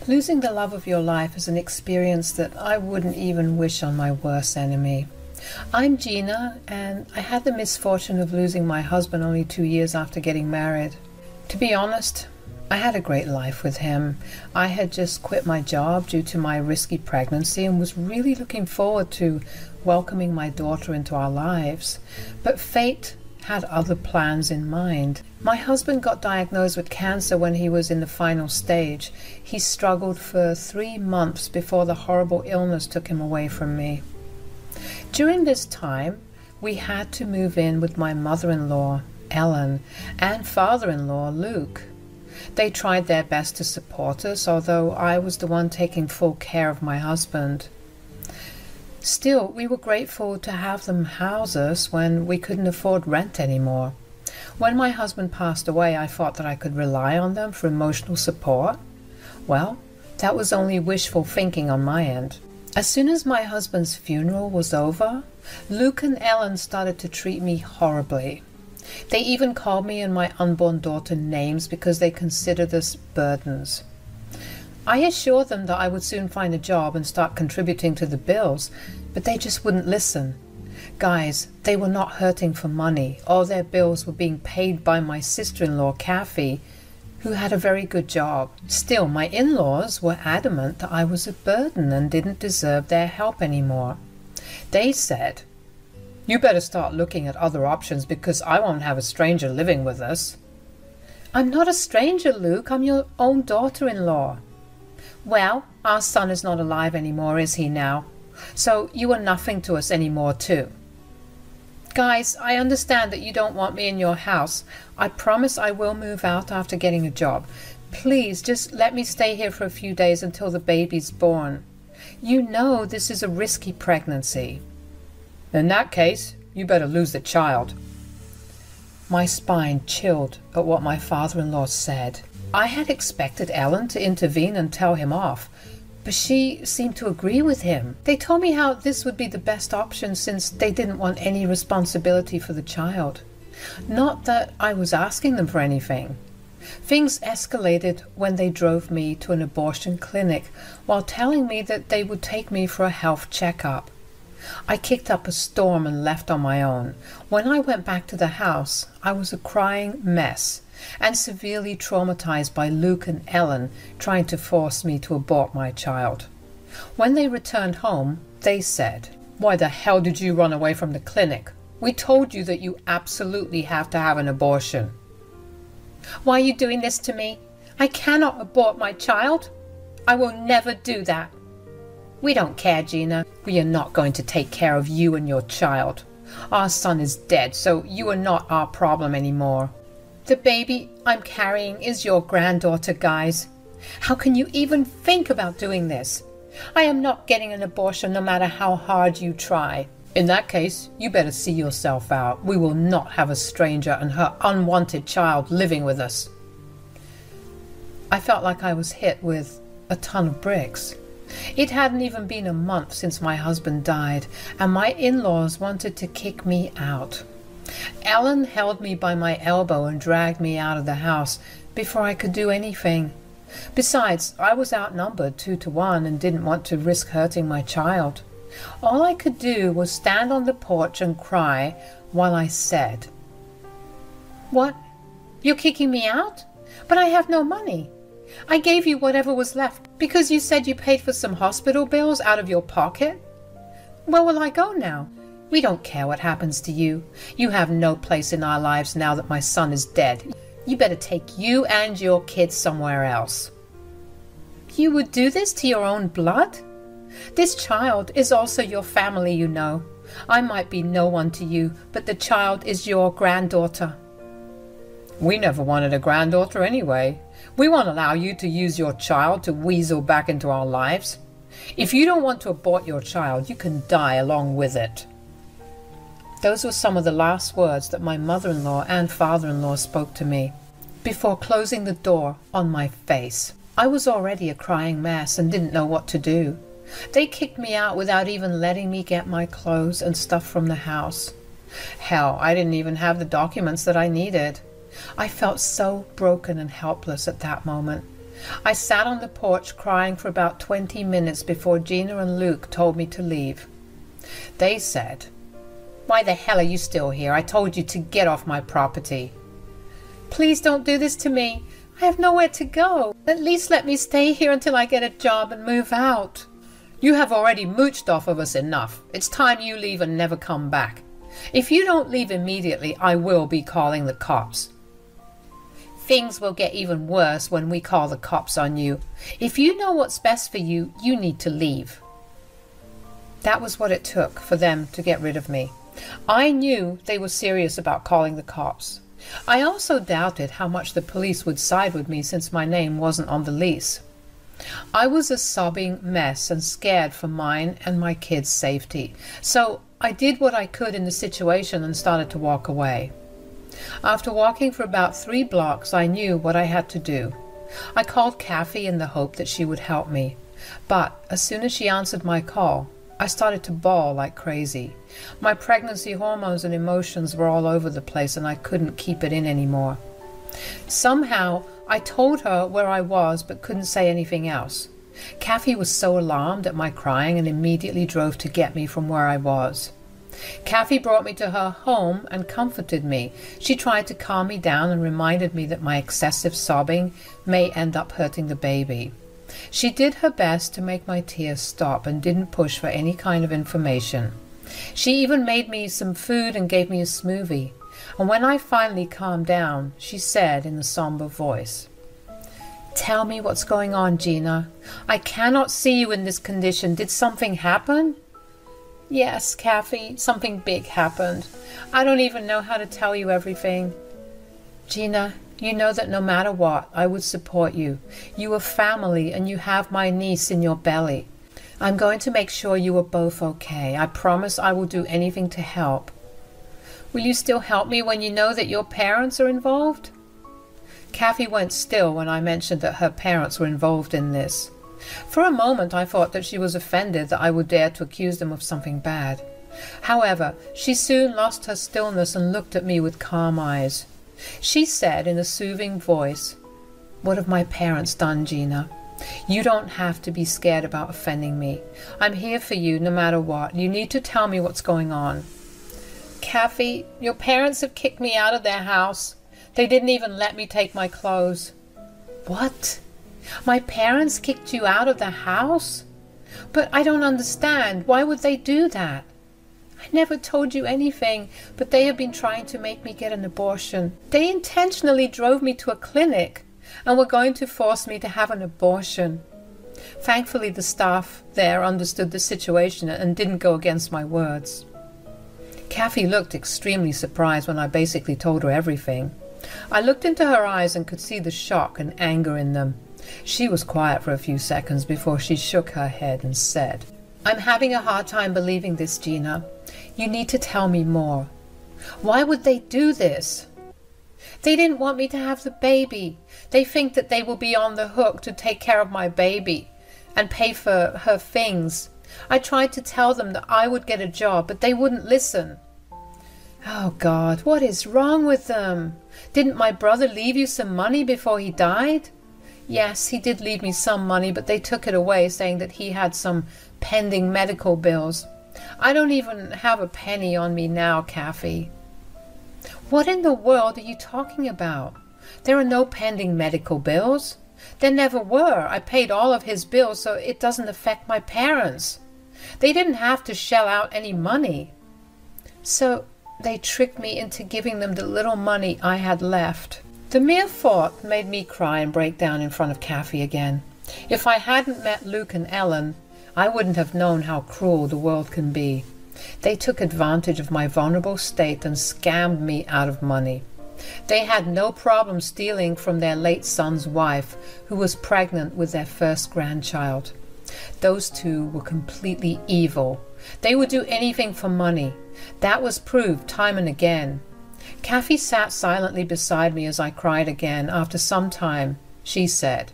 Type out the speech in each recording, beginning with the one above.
Losing the love of your life is an experience that I wouldn't even wish on my worst enemy. I'm Gina, and I had the misfortune of losing my husband only 2 years after getting married. To be honest, I had a great life with him. I had just quit my job due to my risky pregnancy and was really looking forward to welcoming my daughter into our lives. But fate had other plans in mind. My husband got diagnosed with cancer when he was in the final stage. He struggled for 3 months before the horrible illness took him away from me. During this time, we had to move in with my mother-in-law, Ellen, and father-in-law, Luke. They tried their best to support us, although I was the one taking full care of my husband. Still, we were grateful to have them house us when we couldn't afford rent anymore. When my husband passed away, I thought that I could rely on them for emotional support. Well, that was only wishful thinking on my end. As soon as my husband's funeral was over, Luke and Ellen started to treat me horribly. They even called me and my unborn daughter names because they considered us burdens. I assured them that I would soon find a job and start contributing to the bills, but they just wouldn't listen. Guys, they were not hurting for money. All their bills were being paid by my sister-in-law, Kathy, who had a very good job. Still, my in-laws were adamant that I was a burden and didn't deserve their help anymore. They said, "You better start looking at other options because I won't have a stranger living with us." "I'm not a stranger, Luke. I'm your own daughter-in-law." "Well, our son is not alive anymore, is he now? So you are nothing to us anymore too." "Guys, I understand that you don't want me in your house. I promise I will move out after getting a job. Please just let me stay here for a few days until the baby's born. You know this is a risky pregnancy." "In that case, you better lose the child." My spine chilled at what my father-in-law said. I had expected Ellen to intervene and tell him off, but she seemed to agree with him. They told me how this would be the best option since they didn't want any responsibility for the child. Not that I was asking them for anything. Things escalated when they drove me to an abortion clinic while telling me that they would take me for a health checkup. I kicked up a storm and left on my own. When I went back to the house, I was a crying mess and severely traumatized by Luke and Ellen trying to force me to abort my child. When they returned home, they said, "Why the hell did you run away from the clinic? We told you that you absolutely have to have an abortion." "Why are you doing this to me? I cannot abort my child. I will never do that." "We don't care, Gina. We are not going to take care of you and your child. Our son is dead, so you are not our problem anymore. The baby I'm carrying is your granddaughter, guys. How can you even think about doing this? I am not getting an abortion no matter how hard you try." "In that case, you better see yourself out. We will not have a stranger and her unwanted child living with us." I felt like I was hit with a ton of bricks. It hadn't even been a month since my husband died, and my in-laws wanted to kick me out. Ellen held me by my elbow and dragged me out of the house before I could do anything. Besides, I was outnumbered 2-1 and didn't want to risk hurting my child. All I could do was stand on the porch and cry while I said, "What? You're kicking me out? But I have no money. I gave you whatever was left because you said you paid for some hospital bills out of your pocket. Where will I go now? We don't care what happens to you. You have no place in our lives now that my son is dead. You better take you and your kids somewhere else." "You would do this to your own blood? This child is also your family, you know. I might be no one to you, but the child is your granddaughter." "We never wanted a granddaughter anyway. We won't allow you to use your child to weasel back into our lives. If you don't want to abort your child, you can die along with it." Those were some of the last words that my mother-in-law and father-in-law spoke to me before closing the door on my face. I was already a crying mess and didn't know what to do. They kicked me out without even letting me get my clothes and stuff from the house. Hell, I didn't even have the documents that I needed. I felt so broken and helpless at that moment. I sat on the porch crying for about 20 minutes before Gina and Luke told me to leave. They said, "Why the hell are you still here? I told you to get off my property." "Please don't do this to me. I have nowhere to go. At least let me stay here until I get a job and move out." "You have already mooched off of us enough. It's time you leave and never come back. If you don't leave immediately, I will be calling the cops." "Things will get even worse when we call the cops on you. If you know what's best for you, you need to leave." That was what it took for them to get rid of me. I knew they were serious about calling the cops. I also doubted how much the police would side with me since my name wasn't on the lease. I was a sobbing mess and scared for mine and my kids' safety, so I did what I could in the situation and started to walk away. After walking for about 3 blocks, I knew what I had to do. I called Kathy in the hope that she would help me, but as soon as she answered my call, I started to bawl like crazy. My pregnancy hormones and emotions were all over the place and I couldn't keep it in anymore. Somehow, I told her where I was but couldn't say anything else. Kathy was so alarmed at my crying and immediately drove to get me from where I was. Kathy brought me to her home and comforted me. She tried to calm me down and reminded me that my excessive sobbing may end up hurting the baby. She did her best to make my tears stop and didn't push for any kind of information. She even made me some food and gave me a smoothie. And when I finally calmed down, she said in a somber voice, "Tell me what's going on, Gina. I cannot see you in this condition. Did something happen?" "Yes, Kathy, something big happened. I don't even know how to tell you everything." "Gina, you know that no matter what, I would support you. You are family and you have my niece in your belly. I'm going to make sure you are both okay. I promise I will do anything to help." "Will you still help me when you know that your parents are involved?" Kathy went still when I mentioned that her parents were involved in this. For a moment I thought that she was offended that I would dare to accuse them of something bad. However, she soon lost her stillness and looked at me with calm eyes. She said in a soothing voice, "What have my parents done, Gina? You don't have to be scared about offending me. I'm here for you no matter what. You need to tell me what's going on." "Kathy, your parents have kicked me out of their house. They didn't even let me take my clothes." "What? My parents kicked you out of the house? But I don't understand. Why would they do that?" "I never told you anything, but they have been trying to make me get an abortion. They intentionally drove me to a clinic and were going to force me to have an abortion." Thankfully, the staff there understood the situation and didn't go against my words. Kathy looked extremely surprised when I basically told her everything. I looked into her eyes and could see the shock and anger in them. She was quiet for a few seconds before she shook her head and said, "I'm having a hard time believing this, Gina. You need to tell me more. Why would they do this?" "They didn't want me to have the baby. They think that they will be on the hook to take care of my baby and pay for her things. I tried to tell them that I would get a job, but they wouldn't listen." "Oh God, what is wrong with them? Didn't my brother leave you some money before he died?" "Yes, he did leave me some money, but they took it away, saying that he had some pending medical bills. I don't even have a penny on me now, Kathy." "What in the world are you talking about? There are no pending medical bills. There never were. I paid all of his bills, so it doesn't affect my parents. They didn't have to shell out any money." "So they tricked me into giving them the little money I had left." The mere thought made me cry and break down in front of Kathy again. If I hadn't met Luke and Ellen, I wouldn't have known how cruel the world can be. They took advantage of my vulnerable state and scammed me out of money. They had no problem stealing from their late son's wife, who was pregnant with their first grandchild. Those two were completely evil. They would do anything for money. That was proved time and again. Kathy sat silently beside me as I cried again. After some time, she said,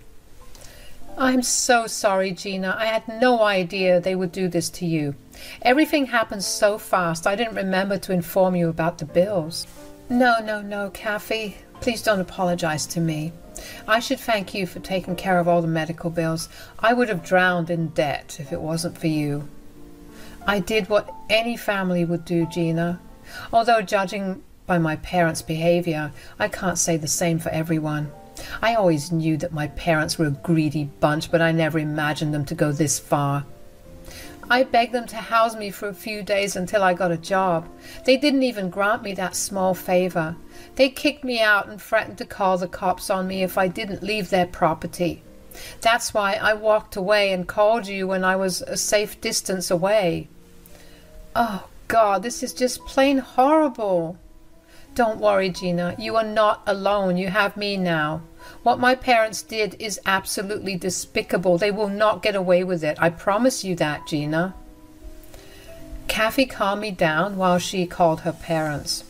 "I'm so sorry, Gina. I had no idea they would do this to you. Everything happened so fast, I didn't remember to inform you about the bills." No, Kathy. Please don't apologize to me. I should thank you for taking care of all the medical bills. I would have drowned in debt if it wasn't for you. I did what any family would do, Gina. Although judging by my parents' behavior, I can't say the same for everyone. I always knew that my parents were a greedy bunch, but I never imagined them to go this far. I begged them to house me for a few days until I got a job. They didn't even grant me that small favor. They kicked me out and threatened to call the cops on me if I didn't leave their property. That's why I walked away and called you when I was a safe distance away. Oh, God, this is just plain horrible. Don't worry, Gina. You are not alone. You have me now. What my parents did is absolutely despicable. They will not get away with it. I promise you that, Gina. Kathy calmed me down while she called her parents.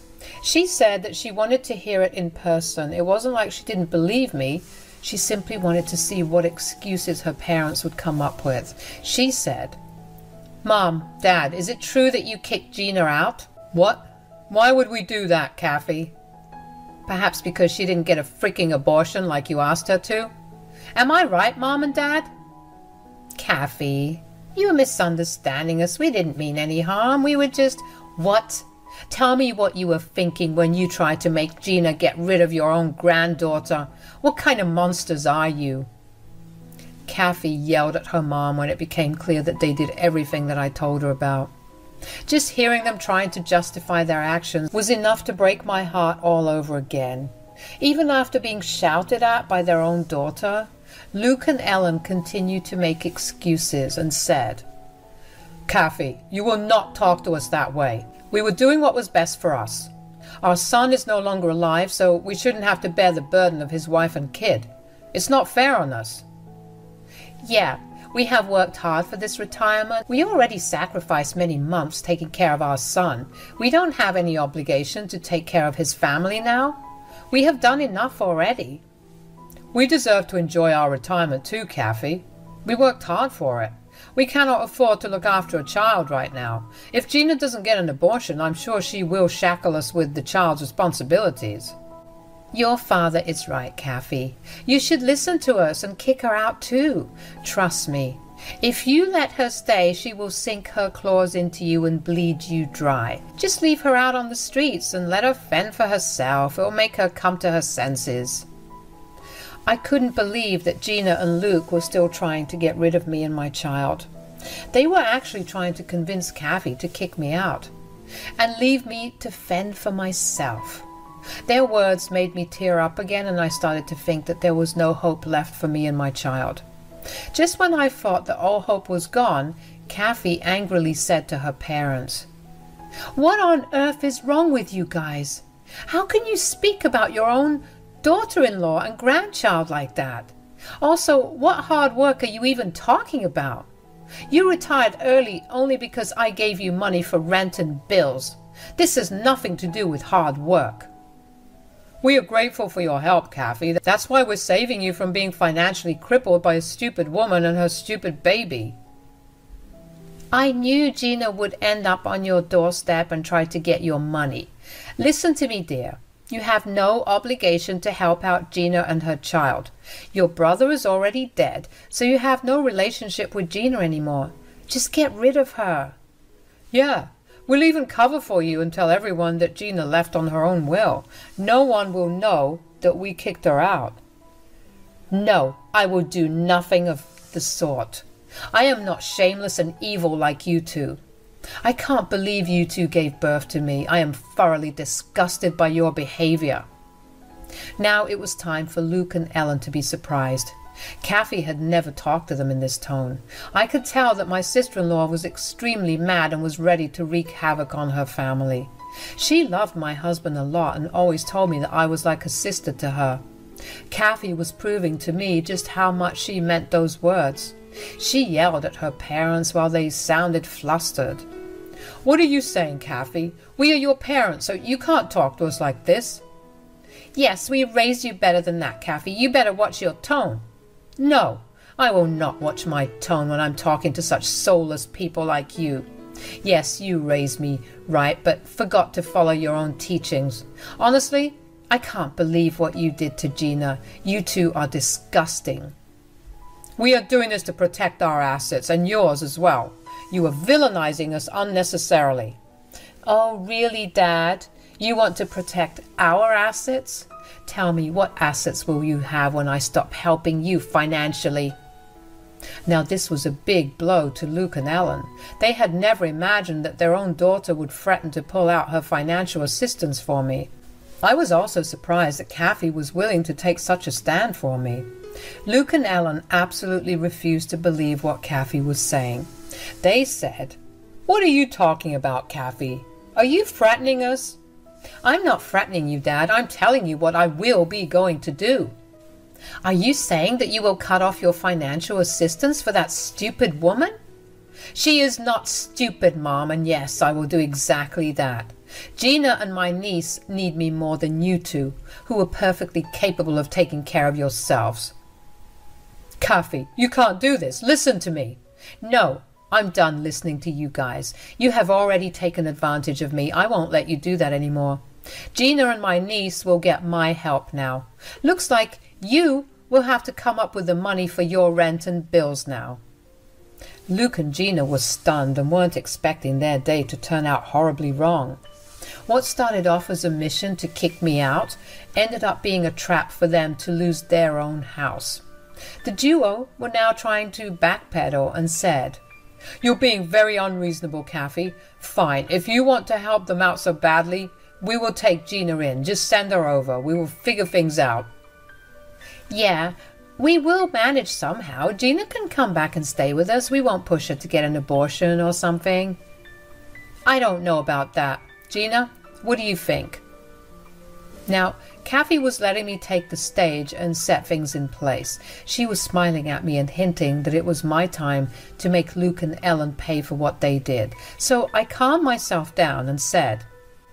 She said that she wanted to hear it in person. It wasn't like she didn't believe me. She simply wanted to see what excuses her parents would come up with. She said, "Mom, Dad, is it true that you kicked Gina out?" "What? Why would we do that, Kathy?" "Perhaps because she didn't get a freaking abortion like you asked her to. Am I right, Mom and Dad?" "Kathy, you were misunderstanding us. We didn't mean any harm. We were just..." "What? Tell me what you were thinking when you tried to make Gina get rid of your own granddaughter. What kind of monsters are you?" Kathy yelled at her mom when it became clear that they did everything that I told her about. Just hearing them trying to justify their actions was enough to break my heart all over again. Even after being shouted at by their own daughter, Luke and Ellen continued to make excuses and said, "Kathy, you will not talk to us that way. We were doing what was best for us. Our son is no longer alive, so we shouldn't have to bear the burden of his wife and kid. It's not fair on us." "Yeah, we have worked hard for this retirement. We already sacrificed many months taking care of our son. We don't have any obligation to take care of his family now. We have done enough already." "We deserve to enjoy our retirement too, Kathy. We worked hard for it. We cannot afford to look after a child right now. If Gina doesn't get an abortion, I'm sure she will shackle us with the child's responsibilities." "Your father is right, Kathy. You should listen to us and kick her out too. Trust me. If you let her stay, she will sink her claws into you and bleed you dry. Just leave her out on the streets and let her fend for herself. It will make her come to her senses." I couldn't believe that Gina and Luke were still trying to get rid of me and my child. They were actually trying to convince Kathy to kick me out and leave me to fend for myself. Their words made me tear up again, and I started to think that there was no hope left for me and my child. Just when I thought that all hope was gone, Kathy angrily said to her parents, "What on earth is wrong with you guys? How can you speak about your own daughter-in-law and grandchild like that? Also, what hard work are you even talking about? You retired early only because I gave you money for rent and bills. This has nothing to do with hard work." "We are grateful for your help, Kathy. That's why we're saving you from being financially crippled by a stupid woman and her stupid baby." "I knew Gina would end up on your doorstep and try to get your money. Listen to me, dear. You have no obligation to help out Gina and her child. Your brother is already dead, so you have no relationship with Gina anymore. Just get rid of her." "Yeah. We'll even cover for you and tell everyone that Gina left on her own will. No one will know that we kicked her out." "No, I will do nothing of the sort. I am not shameless and evil like you two. I can't believe you two gave birth to me. I am thoroughly disgusted by your behavior." Now it was time for Luke and Ellen to be surprised. Kathy had never talked to them in this tone. I could tell that my sister-in-law was extremely mad and was ready to wreak havoc on her family. She loved my husband a lot and always told me that I was like a sister to her. Kathy was proving to me just how much she meant those words. She yelled at her parents while they sounded flustered. "What are you saying, Kathy? We are your parents, so you can't talk to us like this." "Yes, we raised you better than that, Kathy. You better watch your tone." "No, I will not watch my tone when I'm talking to such soulless people like you. Yes, you raised me right, but forgot to follow your own teachings. Honestly, I can't believe what you did to Gina. You two are disgusting. We are doing this to protect our assets and yours as well. You are villainizing us unnecessarily. Oh, really, Dad? You want to protect our assets? Tell me, what assets will you have when I stop helping you financially? Now this was a big blow to Luke and Ellen. They had never imagined that their own daughter would threaten to pull out her financial assistance for me. I was also surprised that Kathy was willing to take such a stand for me. Luke and Ellen absolutely refused to believe what Kathy was saying. They said, "What are you talking about, Kathy? Are you threatening us?" "I'm not threatening you, Dad. I'm telling you what I will be going to do." "Are you saying that you will cut off your financial assistance for that stupid woman?" "She is not stupid, Mom, and yes, I will do exactly that. Gina and my niece need me more than you two, who are perfectly capable of taking care of yourselves." "Kathy, you can't do this. Listen to me." "No, I'm done listening to you guys. You have already taken advantage of me. I won't let you do that anymore. Gina and my niece will get my help now. Looks like you will have to come up with the money for your rent and bills now." Luke and Gina were stunned and weren't expecting their day to turn out horribly wrong. What started off as a mission to kick me out ended up being a trap for them to lose their own house. The duo were now trying to backpedal and said, "You're being very unreasonable, Kathy. Fine, if you want to help them out so badly, we will take Gina in. Just send her over. We will figure things out." "Yeah, we will manage somehow. Gina can come back and stay with us. We won't push her to get an abortion or something." "I don't know about that. Gina, what do you think?" Now, Kathy was letting me take the stage and set things in place. She was smiling at me and hinting that it was my time to make Luke and Ellen pay for what they did. So I calmed myself down and said,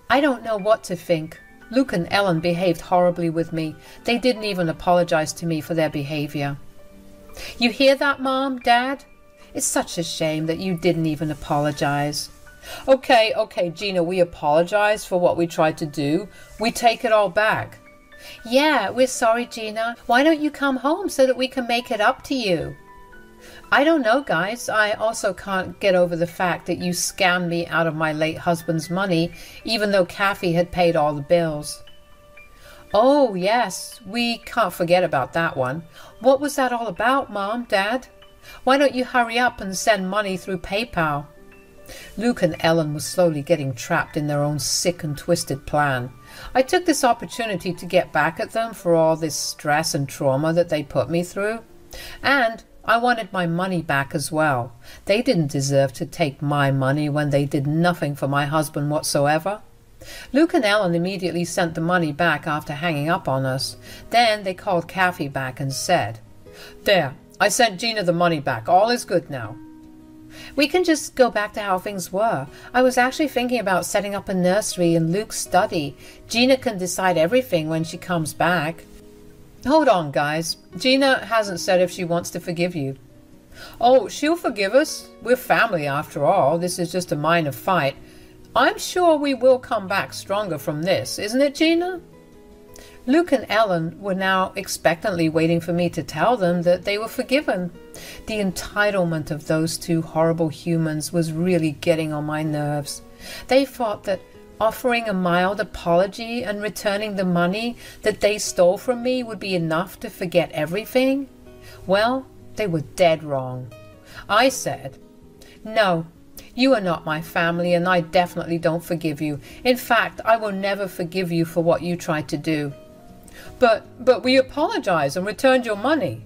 "I don't know what to think. Luke and Ellen behaved horribly with me. They didn't even apologize to me for their behavior." "You hear that, Mom, Dad? It's such a shame that you didn't even apologize." Okay, Gina, we apologize for what we tried to do. We take it all back." "Yeah, we're sorry, Gina. Why don't you come home so that we can make it up to you?" "I don't know, guys. I also can't get over the fact that you scammed me out of my late husband's money, even though Kathy had paid all the bills." "Oh, yes, we can't forget about that one. What was that all about, Mom, Dad? Why don't you hurry up and send money through PayPal?" Luke and Ellen were slowly getting trapped in their own sick and twisted plan. I took this opportunity to get back at them for all this stress and trauma that they put me through. And I wanted my money back as well. They didn't deserve to take my money when they did nothing for my husband whatsoever. Luke and Ellen immediately sent the money back after hanging up on us. Then they called Kathy back and said, "There, I sent Gina the money back. All is good now." "We can just go back to how things were. I was actually thinking about setting up a nursery in Luke's study. Gina can decide everything when she comes back." "Hold on, guys. Gina hasn't said if she wants to forgive you." "Oh, she'll forgive us. We're family after all. This is just a minor fight. I'm sure we will come back stronger from this, isn't it, Gina?" Luke and Ellen were now expectantly waiting for me to tell them that they were forgiven. The entitlement of those two horrible humans was really getting on my nerves. They thought that offering a mild apology and returning the money that they stole from me would be enough to forget everything. Well, they were dead wrong. I said, "No, you are not my family, and I definitely don't forgive you. In fact, I will never forgive you for what you tried to do." But we apologized and returned your money."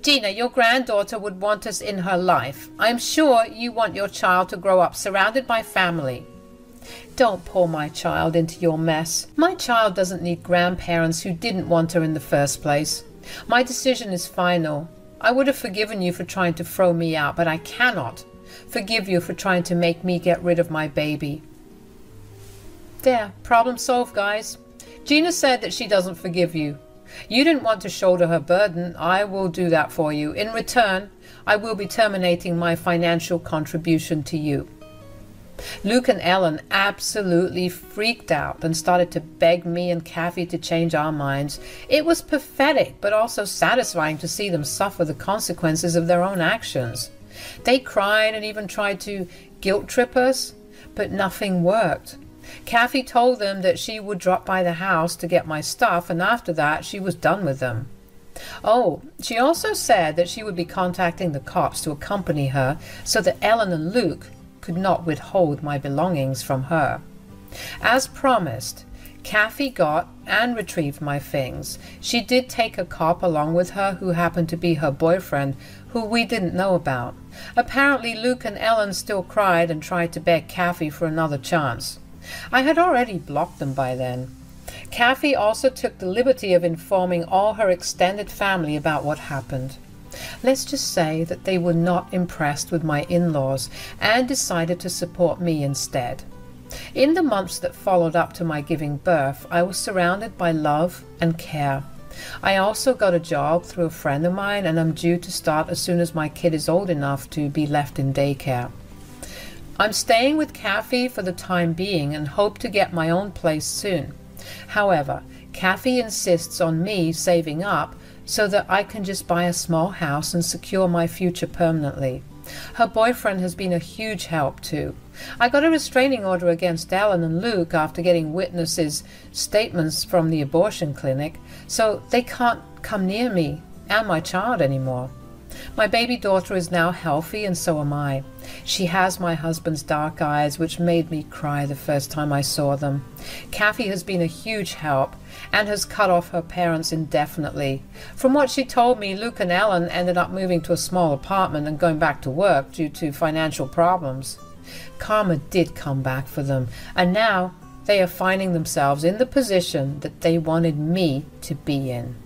"Gina, your granddaughter would want us in her life. I'm sure you want your child to grow up surrounded by family." "Don't pull my child into your mess. My child doesn't need grandparents who didn't want her in the first place. My decision is final. I would have forgiven you for trying to throw me out, but I cannot forgive you for trying to make me get rid of my baby." There, problem solved, guys. Gina said that she doesn't forgive you. You didn't want to shoulder her burden. I will do that for you. In return, I will be terminating my financial contribution to you. Luke and Ellen absolutely freaked out and started to beg me and Kathy to change our minds. It was pathetic, but also satisfying to see them suffer the consequences of their own actions. They cried and even tried to guilt trip us, but nothing worked. Kathy told them that she would drop by the house to get my stuff, and after that she was done with them. Oh, she also said that she would be contacting the cops to accompany her so that Ellen and Luke could not withhold my belongings from her. As promised, Kathy got and retrieved my things. She did take a cop along with her who happened to be her boyfriend, who we didn't know about. Apparently Luke and Ellen still cried and tried to beg Kathy for another chance. I had already blocked them by then. Kathy also took the liberty of informing all her extended family about what happened. Let's just say that they were not impressed with my in-laws and decided to support me instead. In the months that followed up to my giving birth, I was surrounded by love and care. I also got a job through a friend of mine, and I'm due to start as soon as my kid is old enough to be left in daycare. I'm staying with Kathy for the time being and hope to get my own place soon. However, Kathy insists on me saving up so that I can just buy a small house and secure my future permanently. Her boyfriend has been a huge help too. I got a restraining order against Ellen and Luke after getting witnesses' statements from the abortion clinic, so they can't come near me and my child anymore. My baby daughter is now healthy, and so am I. She has my husband's dark eyes, which made me cry the first time I saw them. Kathy has been a huge help and has cut off her parents indefinitely. From what she told me, Luke and Ellen ended up moving to a small apartment and going back to work due to financial problems. Karma did come back for them, and now they are finding themselves in the position that they wanted me to be in.